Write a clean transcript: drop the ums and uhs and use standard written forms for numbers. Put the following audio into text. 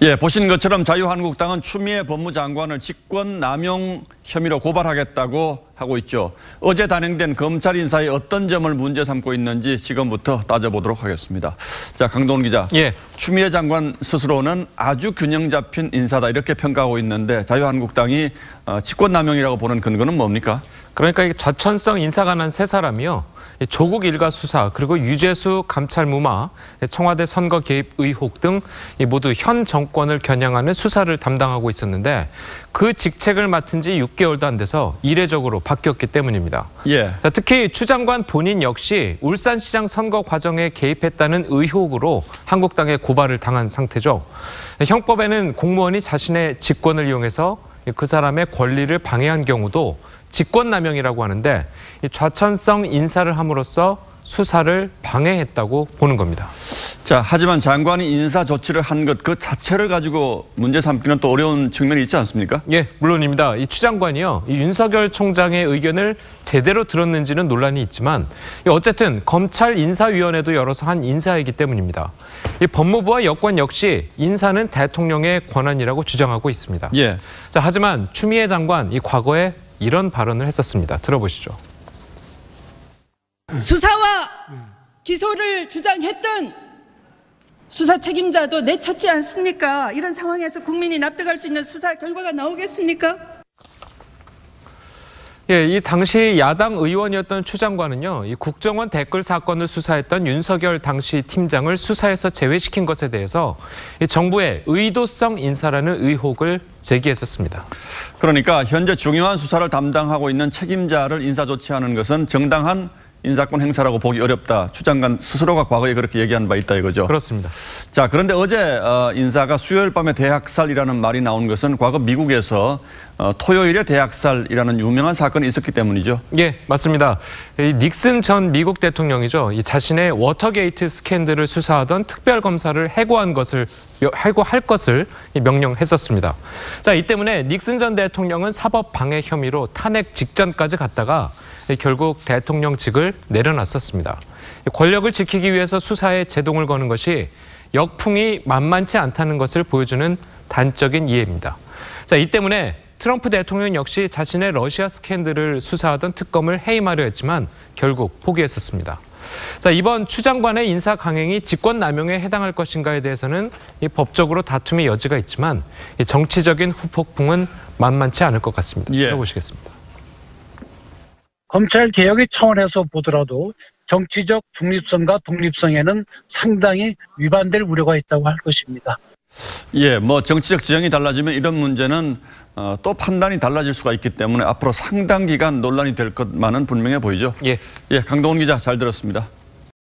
예, 보신 것처럼 자유한국당은 추미애 법무장관을 직권남용 혐의로 고발하겠다고 하고 있죠. 어제 단행된 검찰 인사의 어떤 점을 문제 삼고 있는지 지금부터 따져보도록 하겠습니다. 자, 강동원 기자. 예. 추미애 장관 스스로는 아주 균형 잡힌 인사다 이렇게 평가하고 있는데 자유한국당이 직권남용이라고 보는 근거는 뭡니까? 그러니까 좌천성 인사가 난 세 사람이요. 조국 일가 수사, 그리고 유재수 감찰 무마, 청와대 선거 개입 의혹 등 모두 현 정권을 겨냥하는 수사를 담당하고 있었는데 그 직책을 맡은 지 6개월도 안 돼서 이례적으로 바뀌었기 때문입니다. 예. 특히 추 장관 본인 역시 울산시장 선거 과정에 개입했다는 의혹으로 한국당에 고발을 당한 상태죠. 형법에는 공무원이 자신의 직권을 이용해서 그 사람의 권리를 방해한 경우도 직권남용이라고 하는데 좌천성 인사를 함으로써 수사를 방해했다고 보는 겁니다. 자, 하지만 장관이 인사 조치를 한 것 그 자체를 가지고 문제 삼기는 또 어려운 측면이 있지 않습니까? 예, 물론입니다. 이 추 장관이요, 이 윤석열 총장의 의견을 제대로 들었는지는 논란이 있지만 어쨌든 검찰 인사위원회도 열어서 한 인사이기 때문입니다. 이 법무부와 여권 역시 인사는 대통령의 권한이라고 주장하고 있습니다. 예. 자, 하지만 추미애 장관 이 과거에 이런 발언을 했었습니다. 들어보시죠. 수사와 기소를 주장했던 수사 책임자도 내쳤지 않습니까? 이런 상황에서 국민이 납득할 수 있는 수사 결과가 나오겠습니까? 예, 이 당시 야당 의원이었던 추 장관은요, 이 국정원 댓글 사건을 수사했던 윤석열 당시 팀장을 수사에서 제외시킨 것에 대해서 이 정부의 의도성 인사라는 의혹을 제기했었습니다. 그러니까 현재 중요한 수사를 담당하고 있는 책임자를 인사 조치하는 것은 정당한 인사권 행사라고 보기 어렵다. 추 장관 스스로가 과거에 그렇게 얘기한 바 있다 이거죠. 그렇습니다. 자, 그런데 어제 인사가 수요일 밤에 대학살이라는 말이 나온 것은 과거 미국에서 토요일에 대학살이라는 유명한 사건이 있었기 때문이죠. 예, 맞습니다. 이 닉슨 전 미국 대통령이죠. 이 자신의 워터게이트 스캔들을 수사하던 특별검사를 해고할 것을 명령했었습니다. 자, 이 때문에 닉슨 전 대통령은 사법 방해 혐의로 탄핵 직전까지 갔다가 결국 대통령직을 내려놨었습니다. 권력을 지키기 위해서 수사에 제동을 거는 것이 역풍이 만만치 않다는 것을 보여주는 단적인 이해입니다. 자, 이 때문에 트럼프 대통령 역시 자신의 러시아 스캔들을 수사하던 특검을 해임하려 했지만 결국 포기했었습니다. 자, 이번 추 장관의 인사 강행이 직권남용에 해당할 것인가에 대해서는 법적으로 다툼의 여지가 있지만 정치적인 후폭풍은 만만치 않을 것 같습니다. 예. 들어보시겠습니다. 검찰 개혁의 차원에서 보더라도 정치적 중립성과 독립성에는 상당히 위반될 우려가 있다고 할 것입니다. 예, 뭐 정치적 지형이 달라지면 이런 문제는 또 판단이 달라질 수가 있기 때문에 앞으로 상당 기간 논란이 될 것만은 분명해 보이죠. 예, 강동원 기자 잘 들었습니다.